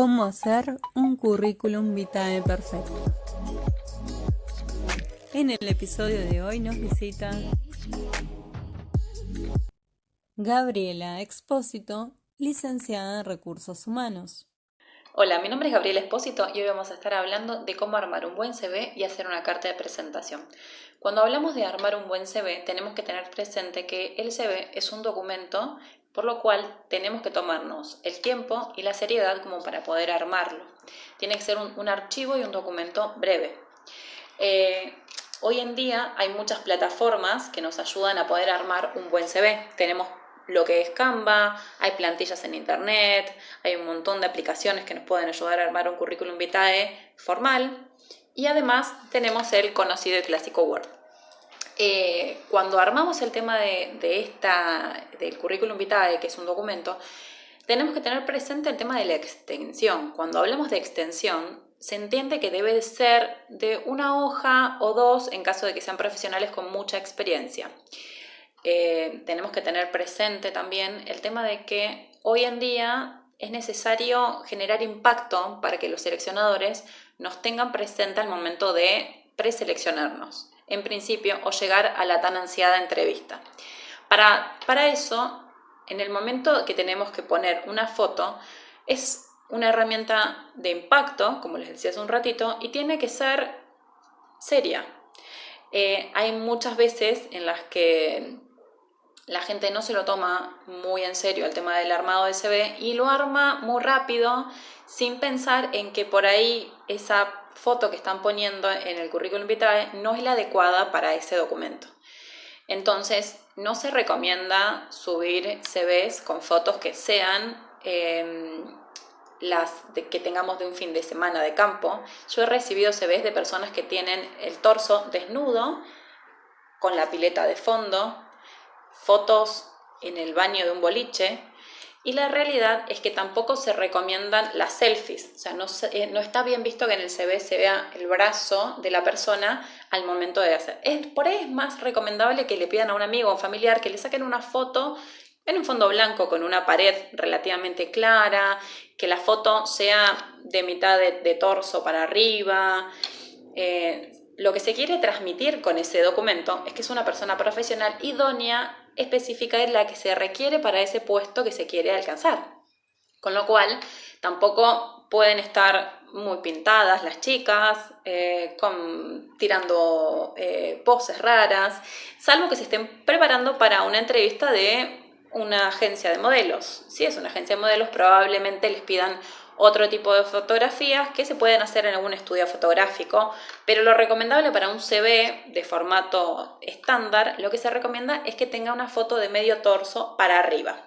¿Cómo hacer un currículum vitae perfecto? En el episodio de hoy nos visita Gabriela Expósito, licenciada en Recursos Humanos. Hola, mi nombre es Gabriela Expósito y hoy vamos a estar hablando de cómo armar un buen CV y hacer una carta de presentación. Cuando hablamos de armar un buen CV, tenemos que tener presente que el CV es un documento, por lo cual tenemos que tomarnos el tiempo y la seriedad como para poder armarlo. Tiene que ser un archivo y un documento breve. Hoy en día hay muchas plataformas que nos ayudan a poder armar un buen CV. Tenemos lo que es Canva, hay plantillas en internet, hay un montón de aplicaciones que nos pueden ayudar a armar un currículum vitae formal y además tenemos el conocido y clásico Word. Cuando armamos el tema del currículum vitae, que es un documento, tenemos que tener presente el tema de la extensión. Cuando hablamos de extensión, se entiende que debe ser de una hoja o dos en caso de que sean profesionales con mucha experiencia. Tenemos que tener presente también el tema de que hoy en día es necesario generar impacto para que los seleccionadores nos tengan presente al momento de preseleccionarnos, en principio, o llegar a la tan ansiada entrevista. Para eso, en el momento que tenemos que poner una foto, es una herramienta de impacto, como les decía hace un ratito, y tiene que ser seria. Hay muchas veces en las que la gente no se lo toma muy en serio el tema del armado de CV y lo arma muy rápido sin pensar en que por ahí esa foto que están poniendo en el currículum vitae no es la adecuada para ese documento. Entonces, no se recomienda subir CVs con fotos que sean que tengamos de un fin de semana de campo. Yo he recibido CVs de personas que tienen el torso desnudo, con la pileta de fondo, fotos en el baño de un boliche, y la realidad es que tampoco se recomiendan las selfies. O sea, no está bien visto que en el CV se vea el brazo de la persona al momento de hacer. Por ahí es más recomendable que le pidan a un amigo o un familiar que le saquen una foto en un fondo blanco con una pared relativamente clara, que la foto sea de mitad de torso para arriba. Lo que se quiere transmitir con ese documento es que es una persona profesional idónea, específica, en la que se requiere para ese puesto que se quiere alcanzar. Con lo cual, tampoco pueden estar muy pintadas las chicas, tirando poses raras, salvo que se estén preparando para una entrevista de una agencia de modelos. Si es una agencia de modelos, probablemente les pidan otro tipo de fotografías que se pueden hacer en algún estudio fotográfico, pero lo recomendable para un CV de formato estándar, lo que se recomienda es que tenga una foto de medio torso para arriba.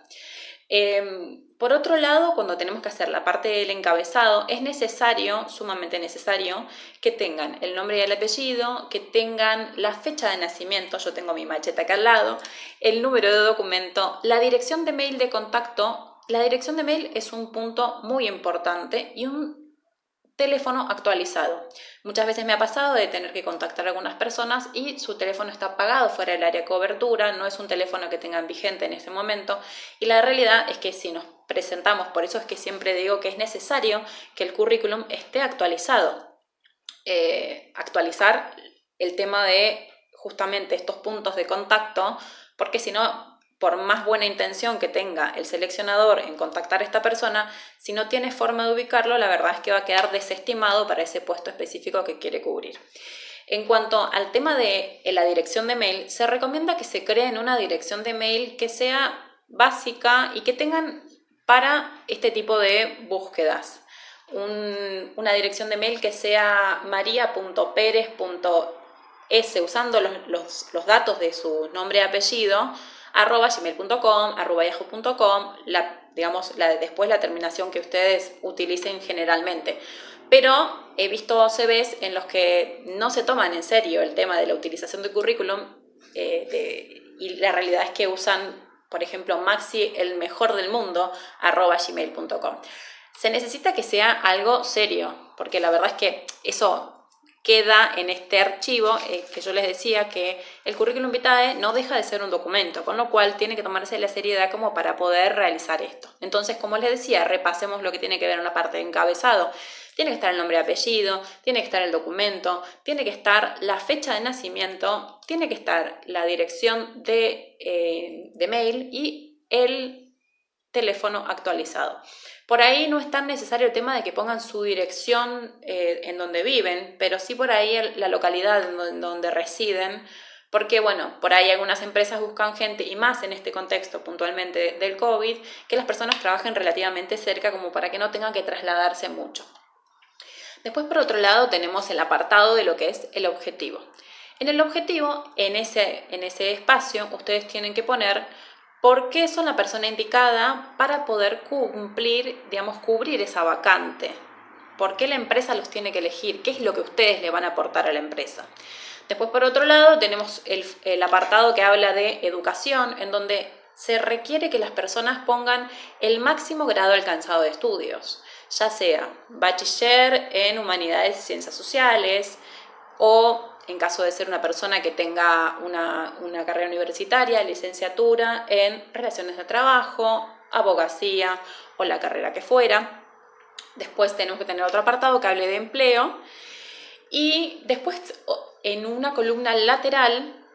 Por otro lado, cuando tenemos que hacer la parte del encabezado, es necesario, sumamente necesario, que tengan el nombre y el apellido, que tengan la fecha de nacimiento, yo tengo mi macheta acá al lado, el número de documento, la dirección de mail de contacto. La dirección de mail es un punto muy importante y un teléfono actualizado. Muchas veces me ha pasado de tener que contactar a algunas personas y su teléfono está apagado fuera del área de cobertura, no es un teléfono que tengan vigente en ese momento, y la realidad es que si nos presentamos, por eso es que siempre digo que es necesario que el currículum esté actualizado. Actualizar el tema de justamente estos puntos de contacto, porque si no, por más buena intención que tenga el seleccionador en contactar a esta persona, si no tiene forma de ubicarlo, la verdad es que va a quedar desestimado para ese puesto específico que quiere cubrir. En cuanto al tema de la dirección de mail, se recomienda que se creen una dirección de mail que sea básica y que tengan para este tipo de búsquedas. Una dirección de mail que sea maria.perez.s, usando los datos de su nombre y apellido, @gmail.com, @yahoo.com, después la terminación que ustedes utilicen generalmente. Pero he visto CVs en los que no se toman en serio el tema de la utilización de currículum y la realidad es que usan, por ejemplo, Maxi, el mejor del mundo, @gmail.com. Se necesita que sea algo serio, porque la verdad es que eso queda en este archivo que yo les decía que el currículum vitae no deja de ser un documento, con lo cual tiene que tomarse la seriedad como para poder realizar esto. Entonces, como les decía, repasemos lo que tiene que ver en la parte de encabezado. Tiene que estar el nombre y apellido, tiene que estar el documento, tiene que estar la fecha de nacimiento, tiene que estar la dirección de mail y el teléfono actualizado. Por ahí no es tan necesario el tema de que pongan su dirección en donde viven, pero sí por ahí la localidad en donde residen, porque bueno, por ahí algunas empresas buscan gente, y más en este contexto puntualmente del COVID, que las personas trabajen relativamente cerca como para que no tengan que trasladarse mucho. Después, por otro lado, tenemos el apartado de lo que es el objetivo. En el objetivo, en ese espacio, ustedes tienen que poner por qué son la persona indicada para poder cubrir esa vacante. ¿Por qué la empresa los tiene que elegir? ¿Qué es lo que ustedes le van a aportar a la empresa? Después, por otro lado, tenemos el apartado que habla de educación, en donde se requiere que las personas pongan el máximo grado alcanzado de estudios, ya sea bachiller en humanidades y ciencias sociales, o en caso de ser una persona que tenga una carrera universitaria, licenciatura en relaciones de trabajo, abogacía o la carrera que fuera. Después tenemos que tener otro apartado que hable de empleo, y después en una columna lateral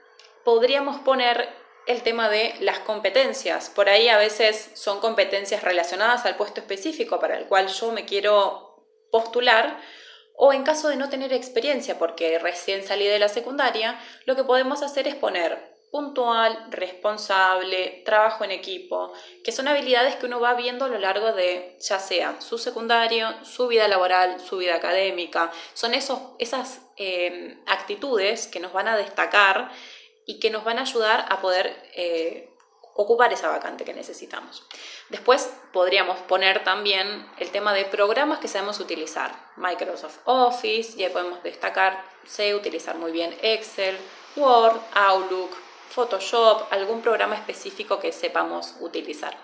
podríamos poner el tema de las competencias. Por ahí a veces son competencias relacionadas al puesto específico para el cual yo me quiero postular, o en caso de no tener experiencia porque recién salí de la secundaria, lo que podemos hacer es poner puntual, responsable, trabajo en equipo, que son habilidades que uno va viendo a lo largo de, ya sea su secundario, su vida laboral, su vida académica. Son esas actitudes que nos van a destacar y que nos van a ayudar a poder ocupar esa vacante que necesitamos. Después podríamos poner también el tema de programas que sabemos utilizar. Microsoft Office, ya podemos destacar, sé utilizar muy bien Excel, Word, Outlook, Photoshop, algún programa específico que sepamos utilizar.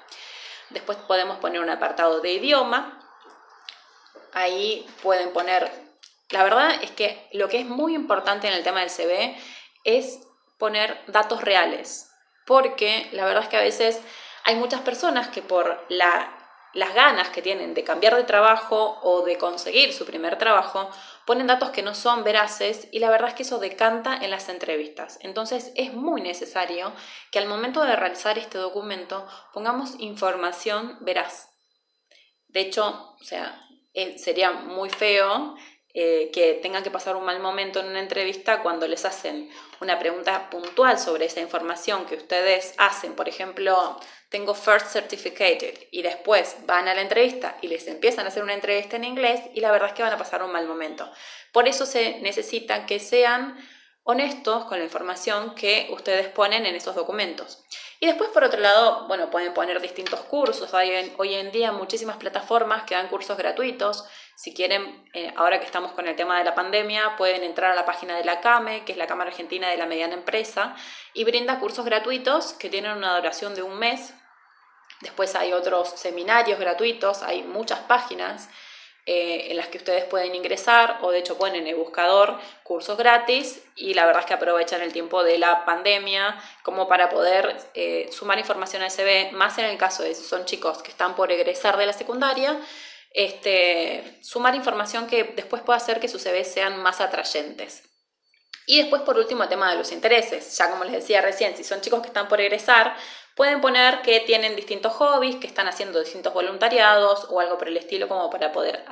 Después podemos poner un apartado de idioma. Ahí pueden poner, la verdad es que lo que es muy importante en el tema del CV es poner datos reales, porque la verdad es que a veces hay muchas personas que por las ganas que tienen de cambiar de trabajo o de conseguir su primer trabajo, ponen datos que no son veraces, y la verdad es que eso decanta en las entrevistas. Entonces es muy necesario que al momento de realizar este documento pongamos información veraz. De hecho, sería muy feo que tengan que pasar un mal momento en una entrevista cuando les hacen una pregunta puntual sobre esa información que ustedes hacen. Por ejemplo, tengo First Certificated, y después van a la entrevista y les empiezan a hacer una entrevista en inglés, y la verdad es que van a pasar un mal momento. Por eso se necesita que sean honestos con la información que ustedes ponen en esos documentos. Y después, por otro lado, bueno, pueden poner distintos cursos. Hay hoy en día muchísimas plataformas que dan cursos gratuitos. Si quieren, ahora que estamos con el tema de la pandemia, pueden entrar a la página de la CAME, que es la Cámara Argentina de la Mediana Empresa, y brinda cursos gratuitos que tienen una duración de un mes. Después hay otros seminarios gratuitos, hay muchas páginas en las que ustedes pueden ingresar, o de hecho ponen en el buscador cursos gratis, y la verdad es que aprovechan el tiempo de la pandemia como para poder sumar información al CV, más en el caso de si son chicos que están por egresar de la secundaria, sumar información que después pueda hacer que sus CVs sean más atrayentes. Y después, por último, el tema de los intereses. Ya como les decía recién, si son chicos que están por egresar, pueden poner que tienen distintos hobbies, que están haciendo distintos voluntariados o algo por el estilo, como para poder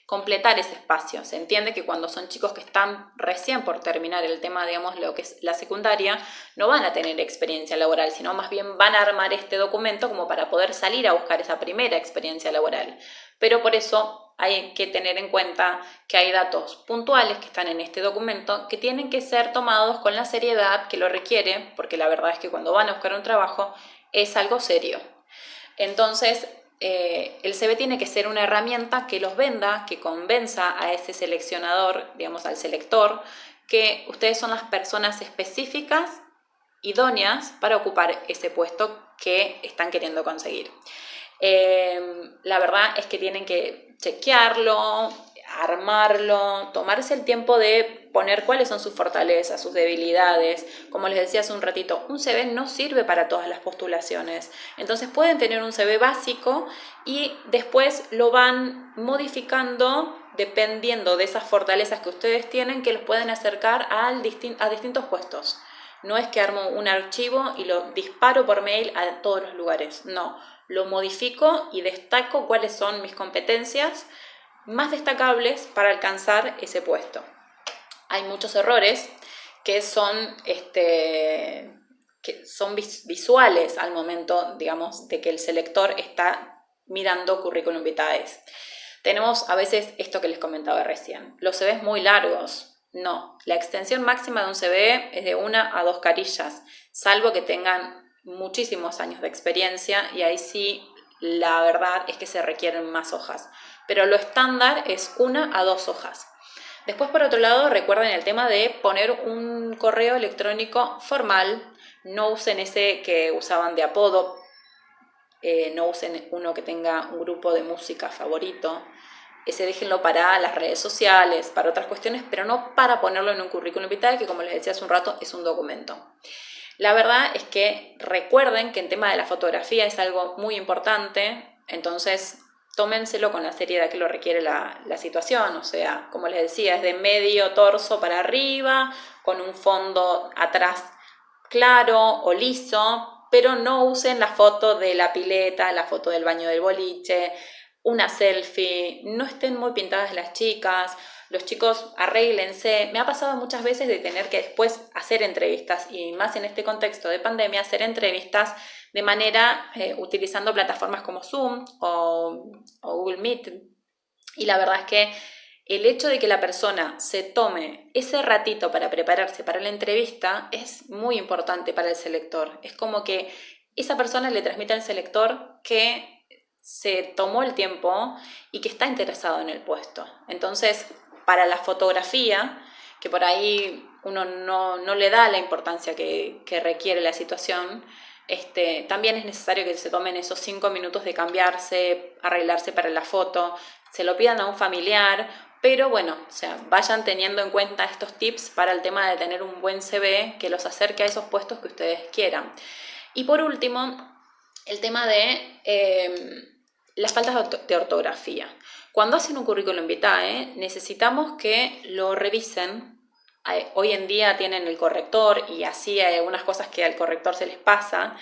completar ese espacio. Se entiende que cuando son chicos que están recién por terminar el tema, digamos, lo que es la secundaria, no van a tener experiencia laboral, sino más bien van a armar este documento como para poder salir a buscar esa primera experiencia laboral. Pero por eso hay que tener en cuenta que hay datos puntuales que están en este documento que tienen que ser tomados con la seriedad que lo requiere, porque la verdad es que cuando van a buscar un trabajo es algo serio. Entonces, el CV tiene que ser una herramienta que los venda, que convenza a ese seleccionador, digamos al selector, que ustedes son las personas específicas, idóneas para ocupar ese puesto que están queriendo conseguir. La verdad es que tienen que chequearlo, armarlo, tomarse el tiempo de poner cuáles son sus fortalezas, sus debilidades. Como les decía hace un ratito, un CV no sirve para todas las postulaciones. Entonces pueden tener un CV básico y después lo van modificando dependiendo de esas fortalezas que ustedes tienen, que los pueden acercar a distintos puestos. No es que armo un archivo y lo disparo por mail a todos los lugares. No, lo modifico y destaco cuáles son mis competencias más destacables para alcanzar ese puesto. Hay muchos errores que son, visuales al momento, digamos, de que el selector está mirando currículum vitae. Tenemos a veces esto que les comentaba recién, los CVs muy largos. No, la extensión máxima de un CV es de 1 a 2 carillas, salvo que tengan muchísimos años de experiencia y ahí sí, la verdad es que se requieren más hojas. Pero lo estándar es 1 a 2 hojas. Después, por otro lado, recuerden el tema de poner un correo electrónico formal. No usen ese que usaban de apodo. No usen uno que tenga un grupo de música favorito. Ese déjenlo para las redes sociales, para otras cuestiones, pero no para ponerlo en un currículum vitae, que como les decía hace un rato, es un documento. La verdad es que recuerden que en tema de la fotografía es algo muy importante, entonces tómenselo con la seriedad que lo requiere la situación. O sea, como les decía, es de medio torso para arriba, con un fondo atrás claro o liso, pero no usen la foto de la pileta, la foto del baño del boliche, una selfie, no estén muy pintadas las chicas. Los chicos, arréglense. Me ha pasado muchas veces de tener que después hacer entrevistas, y más en este contexto de pandemia, hacer entrevistas de manera utilizando plataformas como Zoom o Google Meet. Y la verdad es que el hecho de que la persona se tome ese ratito para prepararse para la entrevista es muy importante para el selector. Es como que esa persona le transmite al selector que se tomó el tiempo y que está interesado en el puesto. Entonces, para la fotografía, que por ahí uno no le da la importancia que requiere la situación, también es necesario que se tomen esos 5 minutos de cambiarse, arreglarse para la foto, se lo pidan a un familiar, pero bueno, o sea, vayan teniendo en cuenta estos tips para el tema de tener un buen CV que los acerque a esos puestos que ustedes quieran. Y por último, el tema de las faltas de ortografía. Cuando hacen un currículum vitae, necesitamos que lo revisen. Hoy en día tienen el corrector y así hay algunas cosas que al corrector se les pasa,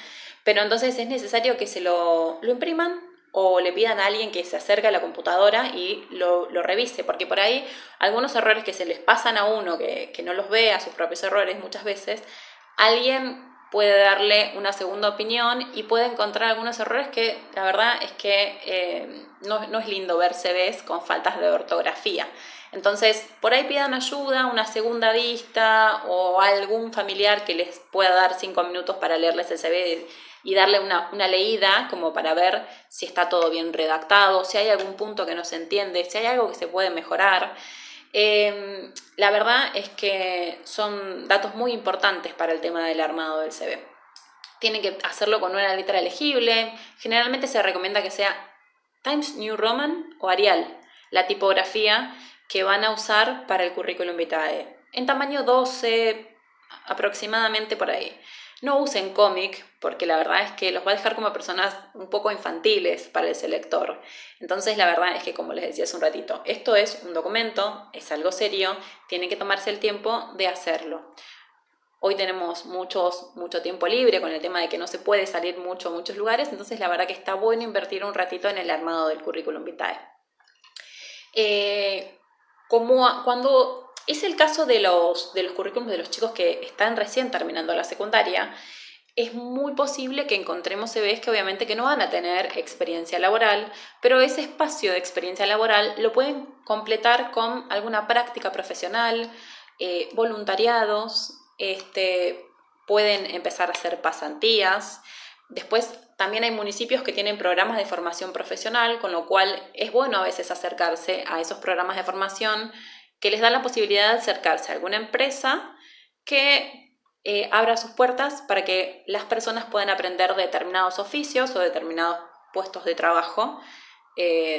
pero entonces es necesario que se lo impriman o le pidan a alguien que se acerque a la computadora y lo revise, porque por ahí algunos errores que se les pasan a uno, que no los ve a sus propios errores muchas veces, alguien puede darle una segunda opinión y puede encontrar algunos errores que la verdad es que no es lindo ver CVs con faltas de ortografía. Entonces, por ahí pidan ayuda, una segunda vista o algún familiar que les pueda dar 5 minutos para leerles el CV y darle una leída como para ver si está todo bien redactado, si hay algún punto que no se entiende, si hay algo que se puede mejorar. La verdad es que son datos muy importantes para el tema del armado del CV. Tienen que hacerlo con una letra legible. Generalmente se recomienda que sea Times New Roman o Arial, la tipografía que van a usar para el currículum vitae. En tamaño 12, aproximadamente por ahí. No usen cómic, porque la verdad es que los va a dejar como personas un poco infantiles para el selector. Entonces la verdad es que, como les decía hace un ratito, esto es un documento, es algo serio, tienen que tomarse el tiempo de hacerlo. Hoy tenemos mucho tiempo libre con el tema de que no se puede salir mucho a muchos lugares, entonces la verdad que está bueno invertir un ratito en el armado del currículum vitae. Cuando es el caso de los currículums de los chicos que están recién terminando la secundaria, es muy posible que encontremos CVs que obviamente que no van a tener experiencia laboral, pero ese espacio de experiencia laboral lo pueden completar con alguna práctica profesional, voluntariados, pueden empezar a hacer pasantías. Después también hay municipios que tienen programas de formación profesional, con lo cual es bueno a veces acercarse a esos programas de formación que les dan la posibilidad de acercarse a alguna empresa que abra sus puertas para que las personas puedan aprender determinados oficios o determinados puestos de trabajo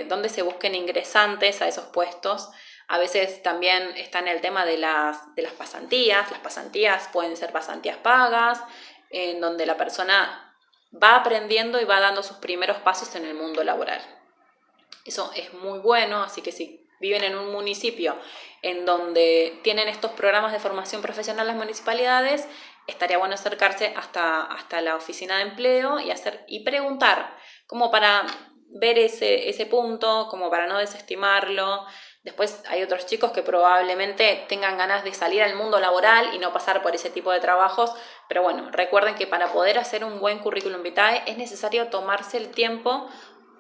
donde se busquen ingresantes a esos puestos. A veces también está en el tema de las pasantías. Las pasantías pueden ser pasantías pagas, en donde la persona va aprendiendo y va dando sus primeros pasos en el mundo laboral. Eso es muy bueno, así que si viven en un municipio en donde tienen estos programas de formación profesional las municipalidades, estaría bueno acercarse hasta la oficina de empleo y preguntar, como para ver ese punto, como para no desestimarlo. Después hay otros chicos que probablemente tengan ganas de salir al mundo laboral y no pasar por ese tipo de trabajos, pero bueno, recuerden que para poder hacer un buen currículum vitae es necesario tomarse el tiempo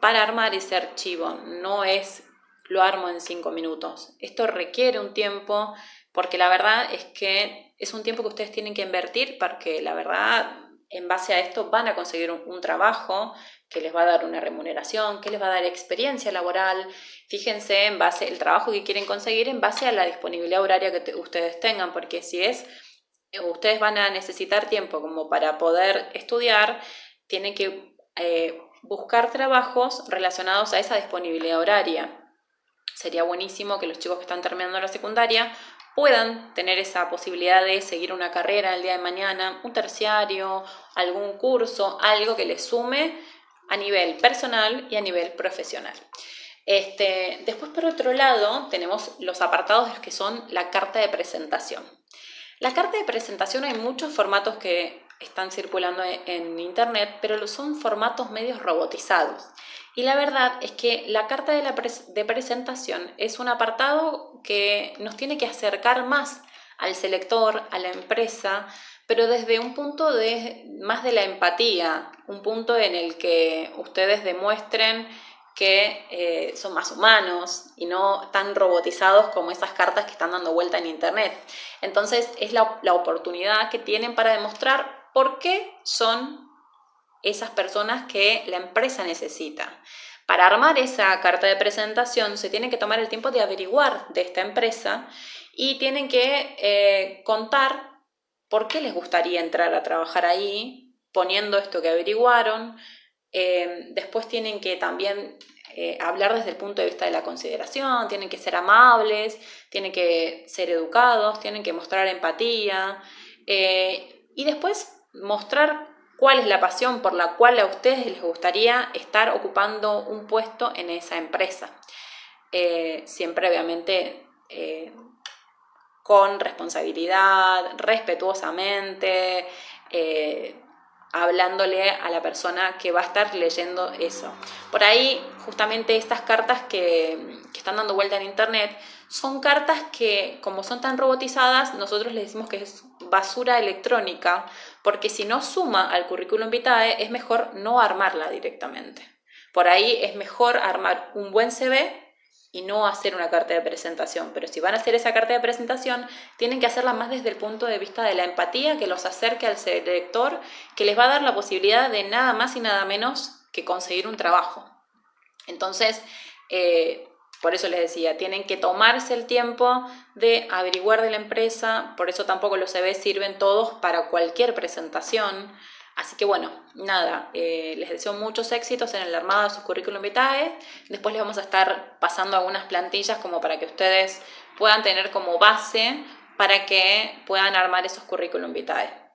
para armar ese archivo. No es lo armo en 5 minutos. Esto requiere un tiempo, porque la verdad es que es un tiempo que ustedes tienen que invertir, porque la verdad, en base a esto van a conseguir un trabajo que les va a dar una remuneración, que les va a dar experiencia laboral. Fíjense en base el trabajo que quieren conseguir en base a la disponibilidad horaria que ustedes tengan, porque si ustedes van a necesitar tiempo como para poder estudiar, tienen que buscar trabajos relacionados a esa disponibilidad horaria. Sería buenísimo que los chicos que están terminando la secundaria puedan tener esa posibilidad de seguir una carrera el día de mañana, un terciario, algún curso, algo que les sume a nivel personal y a nivel profesional. Después, por otro lado, tenemos los apartados que son la carta de presentación. La carta de presentación hay muchos formatos que están circulando en internet, pero son formatos medios robotizados. Y la verdad es que la carta de presentación es un apartado que nos tiene que acercar más al selector, a la empresa, pero desde un punto más de la empatía, un punto en el que ustedes demuestren que son más humanos y no tan robotizados como esas cartas que están dando vuelta en internet. Entonces es la oportunidad que tienen para demostrar por qué son esas personas que la empresa necesita. Para armar esa carta de presentación se tienen que tomar el tiempo de averiguar de esta empresa y tienen que contar por qué les gustaría entrar a trabajar ahí, poniendo esto que averiguaron. Después tienen que también hablar desde el punto de vista de la consideración, tienen que ser amables, tienen que ser educados, tienen que mostrar empatía y después mostrar cuál es la pasión por la cual a ustedes les gustaría estar ocupando un puesto en esa empresa. Siempre obviamente con responsabilidad, respetuosamente, hablándole a la persona que va a estar leyendo eso. Por ahí, justamente estas cartas que están dando vuelta en internet son cartas que, como son tan robotizadas, nosotros les decimos que es basura electrónica, porque si no suma al currículum vitae, es mejor no armarla directamente. Por ahí es mejor armar un buen CV y no hacer una carta de presentación. Pero si van a hacer esa carta de presentación, tienen que hacerla más desde el punto de vista de la empatía, que los acerque al selector, que les va a dar la posibilidad de nada más y nada menos que conseguir un trabajo. Entonces, por eso les decía, tienen que tomarse el tiempo de averiguar de la empresa, por eso tampoco los CVs sirven todos para cualquier presentación. Así que bueno, nada, les deseo muchos éxitos en el armado de sus currículum vitae. Después les vamos a estar pasando algunas plantillas como para que ustedes puedan tener como base para que puedan armar esos currículum vitae.